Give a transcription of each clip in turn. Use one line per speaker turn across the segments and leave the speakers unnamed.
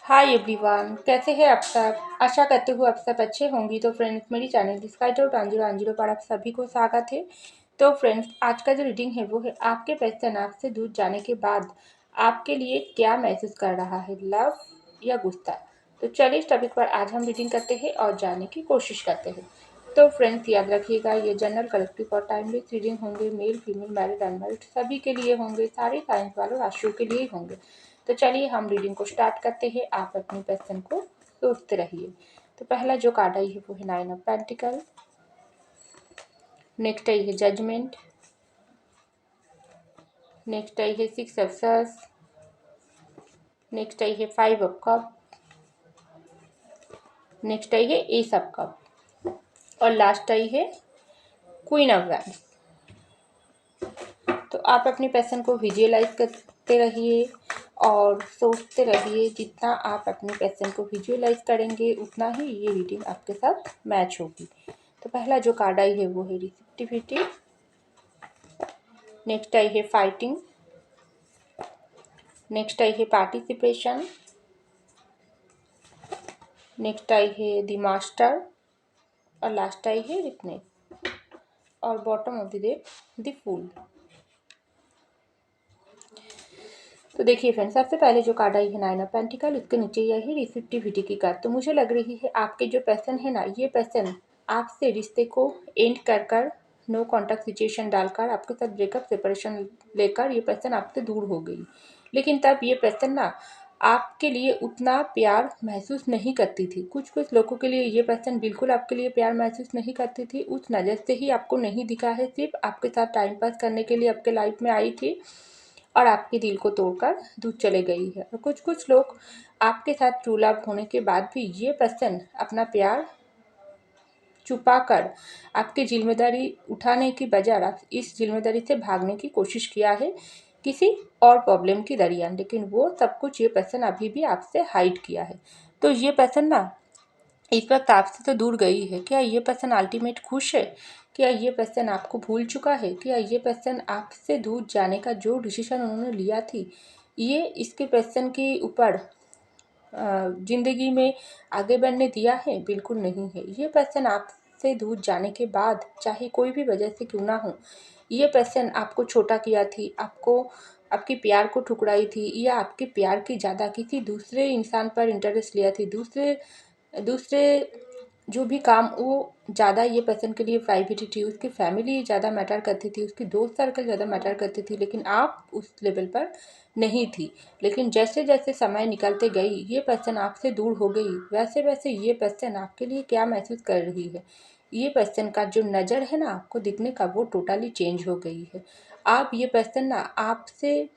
Hi everyone, कैसे हैं आप सब। आशा करते हुए आप सब अच्छे होंगी। तो फ्रेंड्स, मेरी चैनल स्काई आउट आंजिरो पर आप सभी को स्वागत है। तो फ्रेंड्स, आज का जो रीडिंग है वो है आपके पर्सन आपसे दूर जाने के बाद आपके लिए क्या महसूस कर रहा है, लव या गुस्सा। तो चलिए इस टॉपिक पर आज हम रीडिंग करते हैं और जानने की कोशिश करते हैं। तो फ्रेंड्स, याद रखिएगा, ये जनरल कलेक्टिव और टाइमलेस रीडिंग होंगे। मेल फीमेल मैरिड अनमैरिड सभी के लिए होंगे, सारे साइंस वालों राशियों के लिए होंगे। तो चलिए हम रीडिंग को स्टार्ट करते हैं। आप अपनी पर्सन को सोचते रहिए। तो पहला जो कार्ड आई है वो है 9 ऑफ पेंटिकल। नेक्स्ट आई है जजमेंट। नेक्स्ट आई है 6 ऑफ सॉर्ड्स। नेक्स्ट आई है 5 ऑफ कप। नेक्स्ट आई है एस ऑफ कप और लास्ट आई है क्वीन ऑफ वैंड्स। तो आप अपनी पर्सन को विजुअलाइज करते रहिए और सोचते रहिए। जितना आप अपने पर्सन को विजुअलाइज करेंगे उतना ही ये रीडिंग आपके साथ मैच होगी। तो पहला जो कार्ड आई है वो है रिसेप्टिविटी। नेक्स्ट आई है फाइटिंग। नेक्स्ट आई है पार्टिसिपेशन। नेक्स्ट आई है द मास्टर और लास्ट आई है रिपनेस और bottom of the deck the fool. तो देखिए फ्रेंड्स, सबसे पहले जो कार्ड आई है 9 ऑफ पेंटिकल, इसके नीचे यह है रिसेप्टिविटी की कार्ड। तो मुझे लग रही है आपके जो पर्सन है ना, ये पर्सन आपसे रिश्ते को एंड कर नो कॉन्टैक्ट सिचुएशन डालकर आपके साथ ब्रेकअप सेपरेशन लेकर ये पर्सन आपसे दूर हो गई। लेकिन तब ये पर्सन ना आपके लिए उतना प्यार महसूस नहीं करती थी। कुछ कुछ लोगों के लिए ये पर्सन बिल्कुल आपके लिए प्यार महसूस नहीं करती थी। उस नज़र से ही आपको नहीं दिखा है, सिर्फ आपके साथ टाइम पास करने के लिए आपके लाइफ में आई थी और आपके दिल को तोड़कर दूर चले गई है। और कुछ कुछ लोग आपके साथ ट्रू लव होने के बाद भी ये पर्सन अपना प्यार छुपाकर आपकी जिम्मेदारी उठाने की बजाय इस जिम्मेदारी से भागने की कोशिश किया है किसी और प्रॉब्लम की दरियान। लेकिन वो सब कुछ ये पर्सन अभी भी आपसे हाइड किया है। तो ये पर्सन ना इस वक्त आपसे तो दूर गई है। क्या ये पर्सन अल्टीमेट खुश है? क्या ये पर्सन आपको भूल चुका है? क्या ये पर्सन आपसे दूर जाने का जो डिसीजन उन्होंने लिया थी, ये इसके पर्सन के ऊपर ज़िंदगी में आगे बढ़ने दिया है? बिल्कुल नहीं है। ये पर्सन आपसे दूर जाने के बाद, चाहे कोई भी वजह से क्यों ना हो, ये पर्सन आपको छोटा किया थी, आपको आपके प्यार को ठुकराई थी, या आपके प्यार की ज़्यादा किसी दूसरे इंसान पर इंटरेस्ट लिया थी। दूसरे दूसरे जो भी काम वो ज़्यादा ये पर्सन के लिए प्राइवेटी थी। उसकी फैमिली ज़्यादा मैटर करती थी, उसकी दोस्त सर्कल ज़्यादा मैटर करती थी, लेकिन आप उस लेवल पर नहीं थी। लेकिन जैसे जैसे समय निकलते गई, ये पर्सन आपसे दूर हो गई, वैसे वैसे ये पर्सन आपके लिए क्या महसूस कर रही है, ये पर्सन का जो नज़र है ना आपको दिखने का, वो टोटली चेंज हो गई है। आप ये पर्सन ना आपसे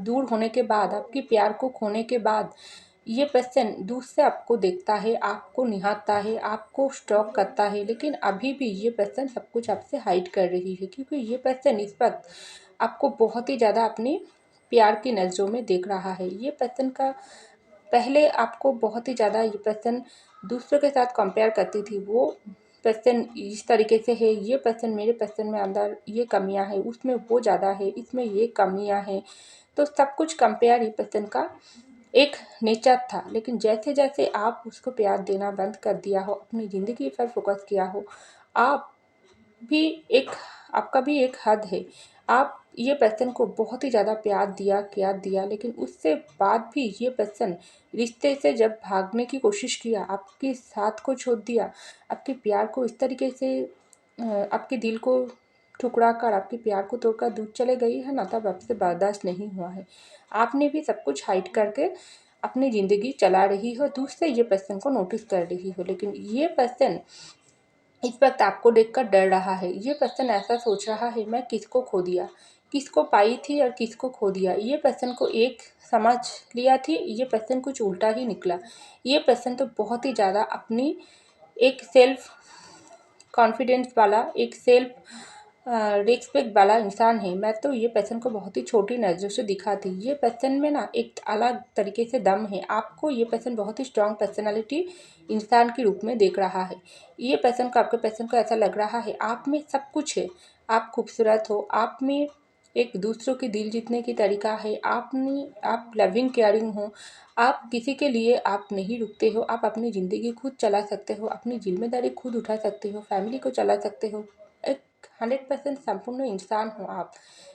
दूर होने के बाद, आपके प्यार को खोने के बाद, ये पर्सन दूर से आपको देखता है, आपको निहारता है, आपको स्टॉक करता है। लेकिन अभी भी ये पर्सन सब कुछ आपसे हाइड कर रही है, क्योंकि ये पर्सन इस वक्त आपको बहुत ही ज़्यादा अपनी प्यार की नज़रों में देख रहा है। ये पर्सन का पहले आपको बहुत ही ज़्यादा ये पर्सन दूसरों के साथ कंपेयर करती थी। वो पर्सन इस तरीके से है, ये पर्सन मेरे पर्सन में अंदर ये कमियां हैं, उसमें वो ज़्यादा है, इसमें ये कमियां हैं। तो सब कुछ कंपेयर ये पर्सन का एक नेचर था। लेकिन जैसे जैसे आप उसको प्यार देना बंद कर दिया हो, अपनी ज़िंदगी पर फोकस किया हो, आप भी एक आपका भी एक हद है। आप ये पर्सन को बहुत ही ज़्यादा प्यार दिया, लेकिन उससे बाद भी ये पर्सन रिश्ते से जब भागने की कोशिश किया, आपके साथ को छोड़ दिया, आपके प्यार को इस तरीके से आपके दिल को ठुकरा कर, आपके प्यार को तोड़कर दूर चले गई है ना, तब आपसे बर्दाश्त नहीं हुआ है। आपने भी सब कुछ हाइड करके अपनी ज़िंदगी चला रही हो, दूसरे ये पर्सन को नोटिस कर रही हो। लेकिन ये पर्सन इस वक्त आपको देखकर डर रहा है। ये पर्सन ऐसा सोच रहा है, मैं किसको खो दिया, किसको पाई थी और किसको खो दिया। ये पर्सन को एक समझ लिया थी, ये पर्सन कुछ उल्टा ही निकला। ये पर्सन तो बहुत ही ज़्यादा अपनी एक सेल्फ कॉन्फिडेंस वाला, एक सेल्फ रिस्पेक्ट वाला इंसान है। मैं तो ये पर्सन को बहुत ही छोटी नज़रों से दिखा थी। ये पर्सन में ना एक अलग तरीके से दम है। आपको ये पर्सन बहुत ही स्ट्रांग पर्सनालिटी इंसान के रूप में देख रहा है। ये पर्सन को, आपके पर्सन को ऐसा लग रहा है आप में सब कुछ है। आप खूबसूरत हो, आप में एक दूसरों के दिल जीतने की तरीका है। आप लविंग केयरिंग हो, आप किसी के लिए आप नहीं रुकते हो, आप अपनी ज़िंदगी खुद चला सकते हो, अपनी जिम्मेदारी खुद उठा सकते हो, फैमिली को चला सकते हो, एक 100% संपूर्ण इंसान हो आप।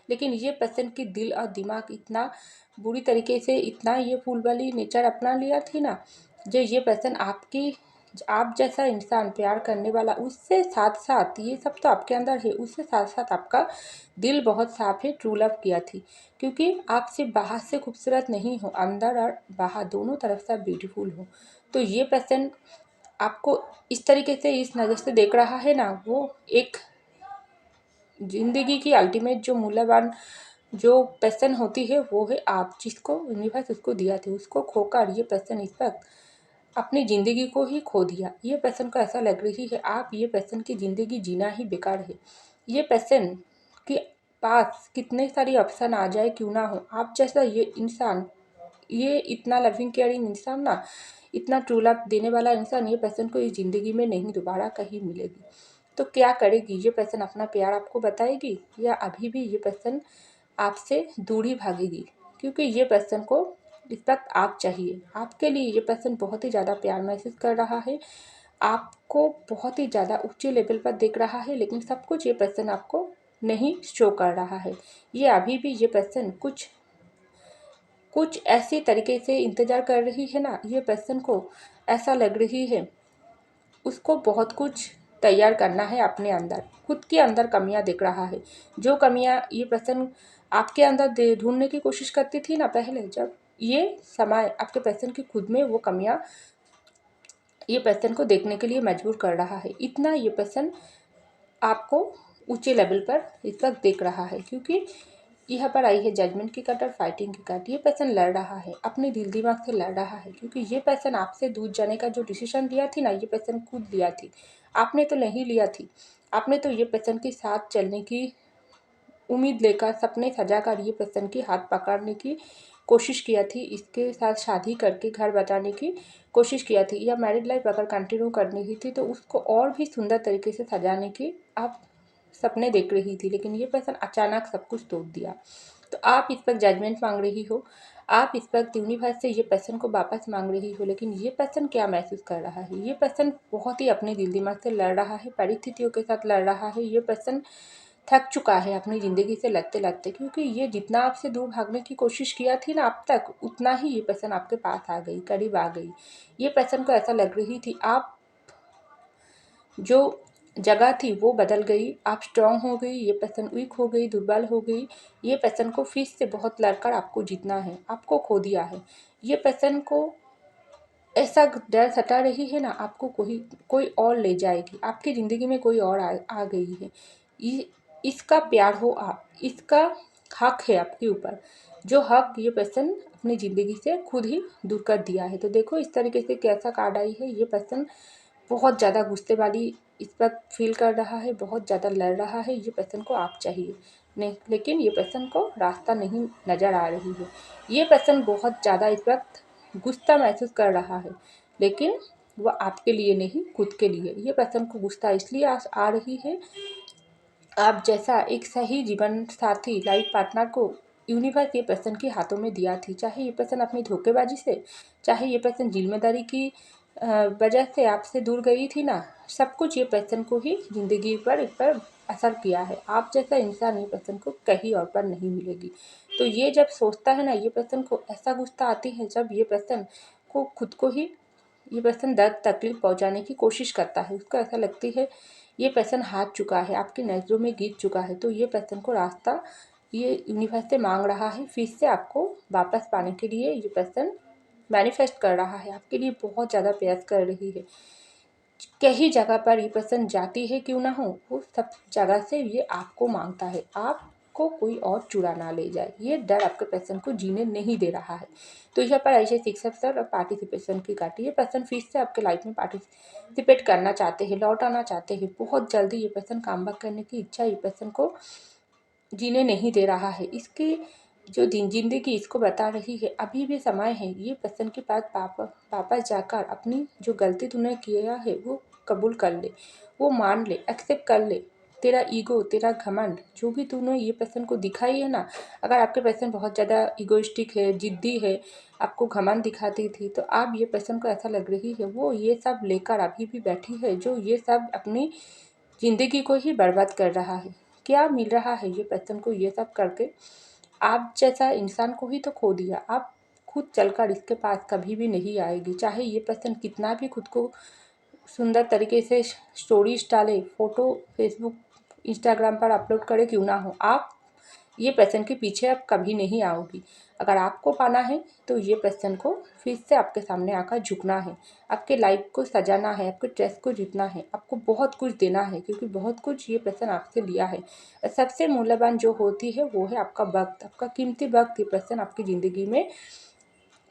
लेकिन ये पर्सन की दिल और दिमाग इतना बुरी तरीके से, इतना ये फूल वाली नेचर अपना लिया थी ना, जो ये पर्सन आप जैसा इंसान प्यार करने वाला, उससे साथ साथ ये सब तो आपके अंदर है, उससे साथ साथ आपका दिल बहुत साफ है, ट्रू लव किया थी। क्योंकि आप सिर्फ बाहर से खूबसूरत नहीं हो, अंदर और बाहर दोनों तरफ से आप ब्यूटीफुल हो। तो ये पर्सन आपको इस तरीके से, इस नज़र से देख रहा है ना, वो एक ज़िंदगी की अल्टीमेट जो मूल्यवान जो पर्सन होती है वो है आप, जिसको यूनिवर्स उसको दिया था, उसको खोकर ये पर्सन इस वक्त अपनी ज़िंदगी को ही खो दिया। ये पर्सन को ऐसा लग रही है आप ये पर्सन की ज़िंदगी जीना ही बेकार है। ये पर्सन के पास कितने सारी ऑप्शन आ जाए क्यों ना हो, आप जैसा ये इंसान, ये इतना लविंग केयरिंग इंसान ना, इतना ट्रू लव देने वाला इंसान, ये पर्सन को इस ज़िंदगी में नहीं दोबारा कहीं मिलेगी। तो क्या करेगी ये पर्सन, अपना प्यार आपको बताएगी या अभी भी ये पर्सन आपसे दूरी भागेगी? क्योंकि ये पर्सन को इस वक्त आप चाहिए, आपके लिए ये पर्सन बहुत ही ज़्यादा प्यार महसूस कर रहा है, आपको बहुत ही ज़्यादा ऊंचे लेवल पर देख रहा है, लेकिन सब कुछ ये पर्सन आपको नहीं शो कर रहा है। ये अभी भी ये पर्सन कुछ कुछ ऐसे तरीके से इंतज़ार कर रही है ना, ये पर्सन को ऐसा लग रही है उसको बहुत कुछ तैयार करना है अपने अंदर, खुद के अंदर कमियां देख रहा है। जो कमियां ये पर्सन आपके अंदर ढूंढने की कोशिश करती थी ना पहले, जब ये समय आपके पर्सन की खुद में वो कमियां ये पर्सन को देखने के लिए मजबूर कर रहा है। इतना ये पर्सन आपको ऊंचे लेवल पर इस वक्त देख रहा है, क्योंकि यहाँ पर आई है जजमेंट की कार्ड और फाइटिंग की कार्ड। ये पर्सन लड़ रहा है, अपने दिल दिमाग से लड़ रहा है, क्योंकि ये पर्सन आपसे दूर जाने का जो डिसीजन लिया थी ना, ये पर्सन खुद लिया थी, आपने तो नहीं लिया थी। आपने तो ये पर्सन के साथ चलने की उम्मीद लेकर, सपने सजाकर ये पर्सन की हाथ पकड़ने की कोशिश किया थी, इसके साथ शादी करके घर बचाने की कोशिश किया थी, या मैरिड लाइफ अगर कंटिन्यू करनी ही थी तो उसको और भी सुंदर तरीके से सजाने की आप सपने देख रही थी। लेकिन ये पर्सन अचानक सब कुछ तोड़ दिया। तो आप इस पर जजमेंट मांग रही हो, आप इस पर यूनिवर्स से ये पर्सन को वापस मांग रही हो। लेकिन ये पर्सन क्या महसूस कर रहा है? ये पर्सन बहुत ही अपने दिल दिमाग से लड़ रहा है, परिस्थितियों के साथ लड़ रहा है। ये पर्सन थक चुका है अपनी ज़िंदगी से लड़ते लड़ते, क्योंकि ये जितना आपसे दूर भागने की कोशिश किया थी ना अब तक, उतना ही ये पर्सन आपके पास आ गई, करीब आ गई। ये पर्सन को ऐसा लग रही थी आप जो जगह थी वो बदल गई, आप स्ट्रांग हो गई, ये पर्सन वीक हो गई, दुर्बल हो गई। ये पर्सन को फिर से बहुत लड़कर आपको जीतना है, आपको खो दिया है। ये पर्सन को ऐसा डर सता रही है ना, आपको कोई कोई और ले जाएगी, आपकी ज़िंदगी में कोई और आ गई है। इसका प्यार हो आप, इसका हक है आपके ऊपर, जो हक ये पर्सन अपनी ज़िंदगी से खुद ही दूर कर दिया है। तो देखो इस तरीके से कैसा कार्ड आई है। ये पर्सन बहुत ज़्यादा गुस्से वाली इस वक्त फील कर रहा है, बहुत ज़्यादा लड़ रहा है। ये पर्सन को आप चाहिए नहीं, लेकिन ये पर्सन को रास्ता नहीं नज़र आ रही है। ये पर्सन बहुत ज़्यादा इस वक्त गुस्सा महसूस कर रहा है, लेकिन वह आपके लिए नहीं, खुद के लिए। ये पर्सन को गुस्सा इसलिए आ रही है, आप जैसा एक सही जीवन साथी, लाइफ पार्टनर को यूनिवर्स ये पर्सन के हाथों में दिया थी। चाहे ये पर्सन अपनी धोखेबाजी से, चाहे ये पर्सन जिम्मेदारी की वजह से आपसे दूर गई थी ना, सब कुछ ये पर्सन को ही ज़िंदगी पर इस पर असर किया है। आप जैसा इंसान ये पर्सन को कहीं और पर नहीं मिलेगी। तो ये जब सोचता है ना, ये पर्सन को ऐसा गुस्सा आती है जब ये पर्सन को खुद को ही ये पर्सन दर्द तकलीफ पहुंचाने की कोशिश करता है। उसको ऐसा लगती है ये पर्सन हार चुका है, आपकी नज़रों में गिर चुका है। तो ये पर्सन को रास्ता ये यूनिवर्स से मांग रहा है, फिर से आपको वापस पाने के लिए ये पर्सन मैनिफेस्ट कर रहा है, आपके लिए बहुत ज़्यादा प्रयास कर रही है। कई जगह पर ये पर्सन जाती है क्यों ना हो, वो सब जगह से ये आपको मांगता है, आपको कोई और चुरा ना ले जाए। ये डर आपके पर्सन को जीने नहीं दे रहा है। तो यहाँ पर ऐसे एक्सेप्शन और पार्टिसिपेशन की काटी। ये पर्सन फिर से आपके लाइफ में पार्टिसिपेट करना चाहते हैं, लौट आना चाहते हैं। बहुत जल्दी ये पर्सन काम बैक करने की इच्छा ये पर्सन को जीने नहीं दे रहा है। इसकी जो ज़िंदगी इसको बता रही है अभी भी समय है, ये पर्सन के पास वापस जाकर अपनी जो गलती तूने किया है वो कबूल कर ले, वो मान ले, एक्सेप्ट कर ले। तेरा ईगो, तेरा घमंड, जो भी तूने ये पर्सन को दिखाई है ना, अगर आपके पर्सन बहुत ज़्यादा ईगोइस्टिक है, जिद्दी है, आपको घमंड दिखाती थी, तो आप ये पर्सन को ऐसा लग रही है वो ये सब लेकर अभी भी बैठी है, जो ये सब अपनी ज़िंदगी को ही बर्बाद कर रहा है। क्या मिल रहा है ये पर्सन को ये सब करके? आप जैसा इंसान को ही तो खो दिया। आप खुद चलकर इसके पास कभी भी नहीं आएगी, चाहे ये पर्सन कितना भी खुद को सुंदर तरीके से स्टोरीज डाले, फोटो फेसबुक इंस्टाग्राम पर अपलोड करे क्यों ना हो, आप ये पर्सन के पीछे अब कभी नहीं आओगी। अगर आपको पाना है तो ये पर्सन को फिर से आपके सामने आकर झुकना है, आपके लाइफ को सजाना है, आपके ट्रस्ट को जीतना है, आपको बहुत कुछ देना है, क्योंकि बहुत कुछ ये पर्सन आपसे लिया है। सबसे मूल्यवान जो होती है वो है आपका वक्त, आपका कीमती वक्त ये पर्सन आपकी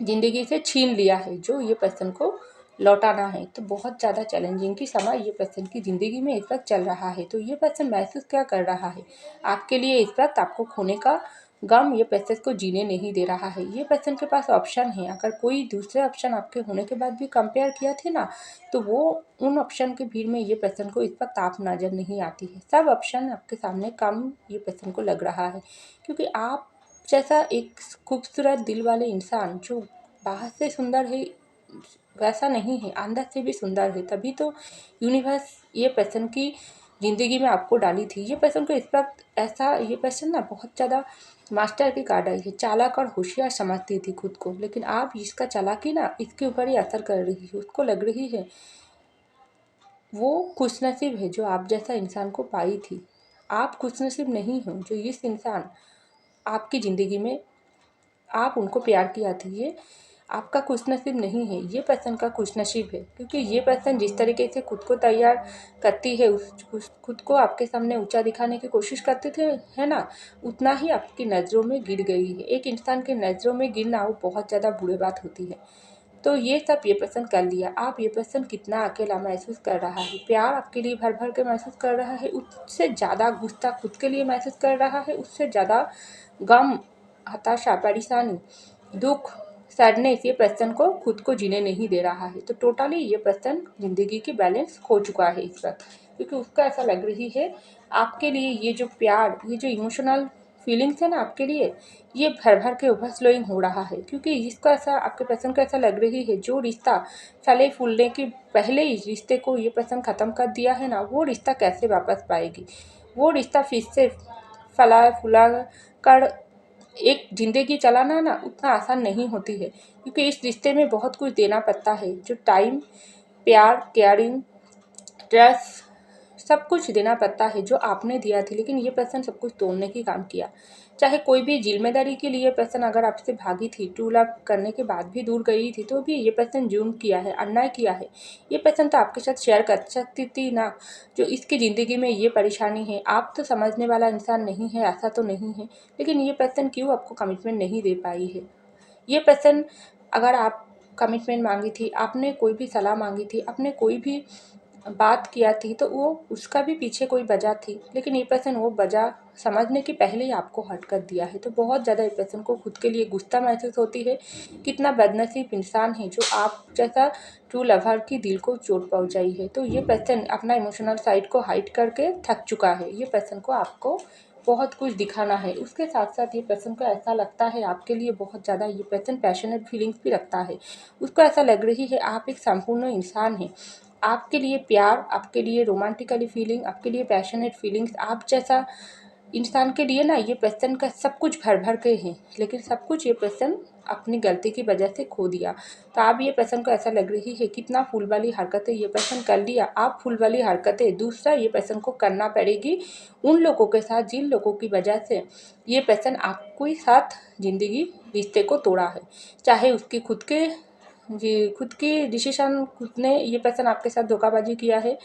ज़िंदगी से छीन लिया है, जो ये पर्सन को लौटाना है। तो बहुत ज़्यादा चैलेंजिंग की समय ये पर्सन की ज़िंदगी में इस वक्त चल रहा है। तो ये पर्सन महसूस क्या कर रहा है आपके लिए? इस वक्त आपको खोने का गम ये पर्सन को जीने नहीं दे रहा है। ये पर्सन के पास ऑप्शन है, अगर कोई दूसरे ऑप्शन आपके होने के बाद भी कंपेयर किया थे ना, तो वो उन ऑप्शन के भीड़ में ये पर्सन को इस वक्त आप नज़र नहीं आती है। सब ऑप्शन आपके सामने कम ये पर्सन को लग रहा है, क्योंकि आप जैसा एक खूबसूरत दिल वाले इंसान जो बाहर से सुंदर है वैसा नहीं है, अंदर से भी सुंदर है। तभी तो यूनिवर्स ये पर्सन की ज़िंदगी में आपको डाली थी। ये पर्सन को इस वक्त ऐसा, ये पर्सन ना बहुत ज़्यादा मास्टर की कार्ड आई है, चालाक और होशियार समझती थी खुद को, लेकिन आप इसका चालाकी ना इसके ऊपर ही असर कर रही है। उसको लग रही है वो खुशनसीब है जो आप जैसा इंसान को पाई थी। आप खुशनसीब नहीं हो जो इस इंसान आपकी ज़िंदगी में आप उनको प्यार किया था। ये आपका खुशनसीब नहीं है, ये पर्सन का खुशनसीब है, क्योंकि ये पर्सन जिस तरीके से खुद को तैयार करती है, खुद को आपके सामने ऊंचा दिखाने की कोशिश करते थे, है ना, उतना ही आपकी नज़रों में गिर गई है। एक इंसान की नज़रों में गिरना वो बहुत ज़्यादा बुरी बात होती है। तो ये सब ये पर्सन कर लिया। आप ये पर्सन कितना अकेला महसूस कर रहा है, प्यार आपके लिए भर भर के महसूस कर रहा है, उससे ज़्यादा गुस्सा खुद के लिए महसूस कर रहा है, उससे ज़्यादा गम, हताशा, परेशानी, दुख, सैडनेस ये पर्सन को खुद को जीने नहीं दे रहा है। तो टोटली ये पर्सन ज़िंदगी की बैलेंस खो चुका है इस वक्त, क्योंकि उसका ऐसा लग रही है आपके लिए ये जो प्यार, ये जो इमोशनल फीलिंग्स है ना आपके लिए, ये भर भर के ओवरफ्लोइंग हो रहा है। क्योंकि इसका ऐसा, आपके पर्सन को ऐसा लग रही है जो रिश्ता फले फूलने के पहले ही रिश्ते को ये पर्सन ख़त्म कर दिया है ना, वो रिश्ता कैसे वापस पाएगी? वो रिश्ता फिर से फला फूला कर एक ज़िंदगी चलाना ना उतना आसान नहीं होती है, क्योंकि इस रिश्ते में बहुत कुछ देना पड़ता है, जो टाइम, प्यार, केयरिंग, ट्रस्ट, सब कुछ देना पड़ता है जो आपने दिया थी। लेकिन ये पर्सन सब कुछ तोड़ने की काम किया। चाहे कोई भी जिम्मेदारी के लिए पर्सन अगर आपसे भागी थी, ट्रू लव करने के बाद भी दूर गई थी, तो भी ये पर्सन जुर्म किया है, अन्याय किया है। ये पर्सन तो आपके साथ शेयर कर सकती थी ना, जो इसकी ज़िंदगी में ये परेशानी है। आप तो समझने वाला इंसान नहीं है, ऐसा तो नहीं है, लेकिन ये पर्सन क्यों आपको कमिटमेंट नहीं दे पाई है? ये पर्सन, अगर आप कमिटमेंट मांगी थी, आपने कोई भी सलाह मांगी थी, आपने कोई भी बात किया थी, तो वो उसका भी पीछे कोई वजह थी, लेकिन ये पर्सन वो वजह समझने के पहले ही आपको हट कर दिया है। तो बहुत ज़्यादा ये पर्सन को खुद के लिए गुस्सा महसूस होती है, कितना बदनसीब इंसान है जो आप जैसा ट्रू लवर की दिल को चोट पहुंचाई है। तो ये पर्सन अपना इमोशनल साइड को हाइड करके थक चुका है। ये पर्सन को आपको बहुत कुछ दिखाना है, उसके साथ साथ ये पर्सन को ऐसा लगता है आपके लिए बहुत ज़्यादा, ये पर्सन पैशनेट फीलिंग्स भी रखता है। उसको ऐसा लग रही है आप एक संपूर्ण इंसान हैं, आपके लिए प्यार, आपके लिए रोमांटिकली फीलिंग, आपके लिए पैशनेट फीलिंग्स, आप जैसा इंसान के लिए ना ये पर्सन का सब कुछ भर भर के है, लेकिन सब कुछ ये पर्सन अपनी गलती की वजह से खो दिया। तो आप ये पर्सन को ऐसा लग रही है कितना फूल वाली हरकतें ये पर्सन कर लिया। आप फूल वाली हरकतें दूसरा ये पर्सन को करना पड़ेगी उन लोगों के साथ जिन लोगों की वजह से ये पर्सन आपको साथ ज़िंदगी रिश्ते को तोड़ा है। चाहे उसके खुद के जी खुद की डिसीजन, खुद ने ये पर्सन आपके साथ धोखाबाजी किया है,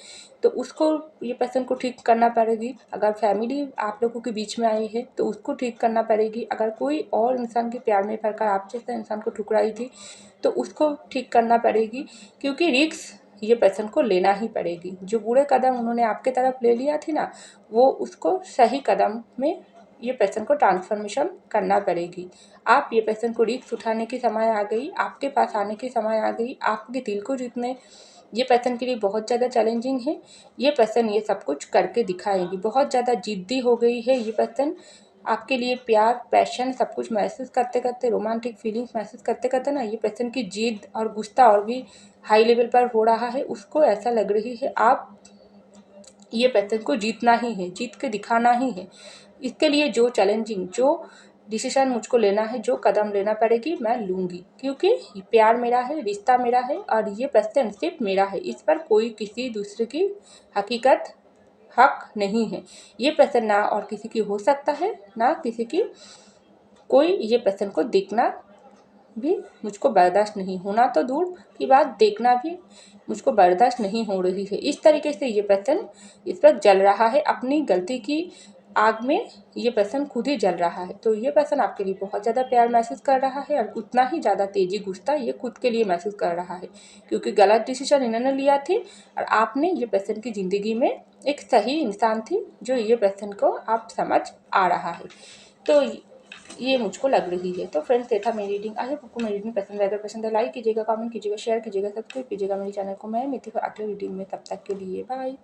तो उसको, ये पर्सन को ठीक करना पड़ेगी। अगर फैमिली आप लोगों के बीच में आई है तो उसको ठीक करना पड़ेगी। अगर कोई और इंसान के प्यार में पड़कर आप जैसा इंसान को ठुकराई थी तो उसको ठीक करना पड़ेगी, क्योंकि रिस्क ये पर्सन को लेना ही पड़ेगी। जो बुरे कदम उन्होंने आपके तरफ ले लिया थी ना, वो उसको सही कदम में ये पर्सन को ट्रांसफॉर्मेशन करना पड़ेगी। आप ये पर्सन को रिस्क उठाने की समय आ गई, आपके पास आने की समय आ गई, आपके दिल को जीतने ये पर्सन के लिए बहुत ज़्यादा चैलेंजिंग है। ये पर्सन ये सब कुछ करके दिखाएगी, बहुत ज़्यादा जिद्दी हो गई है ये पर्सन। आपके लिए प्यार, पैशन सब कुछ महसूस करते करते, रोमांटिक फीलिंग्स महसूस करते करते ना ये पर्सन की जिद और गुस्सा और भी हाई लेवल पर हो रहा है। उसको ऐसा लग रही है आप ये पर्सन को जीतना ही है, जीत के दिखाना ही है। इसके लिए जो चैलेंजिंग, जो डिसीजन मुझको लेना है, जो कदम लेना पड़ेगी मैं लूँगी, क्योंकि प्यार मेरा है, रिश्ता मेरा है और ये पर्सन सिर्फ मेरा है। इस पर कोई किसी दूसरे की हकीकत हक नहीं है। ये पर्सन ना और किसी की हो सकता है, ना किसी की कोई ये पर्सन को देखना भी मुझको बर्दाश्त नहीं, होना तो दूर की बात, देखना भी मुझको बर्दाश्त नहीं हो रही है। इस तरीके से ये पर्सन इस वक्त जल रहा है, अपनी गलती की आग में ये पर्सन खुद ही जल रहा है। तो ये पर्सन आपके लिए बहुत ज़्यादा प्यार महसूस कर रहा है और उतना ही ज़्यादा तेजी गुस्सा ये खुद के लिए महसूस कर रहा है, क्योंकि गलत डिसीजन इन्होंने लिया थे और आपने ये पर्सन की ज़िंदगी में एक सही इंसान थी जो ये पर्सन को आप समझ आ रहा है। तो ये मुझको लग रही है। तो फ्रेंड्स, ये था मेरी रीडिंग। आई होप आपको मेरी रीडिंग पसंद है। अगर पसंद है लाइक कीजिएगा, कमेंट कीजिएगा, शेयर कीजिएगा, सब्सक्राइब कीजिएगा मेरे चैनल को। मैं मिलती हूँ अगले रीडिंग में, तब तक के लिए बाय।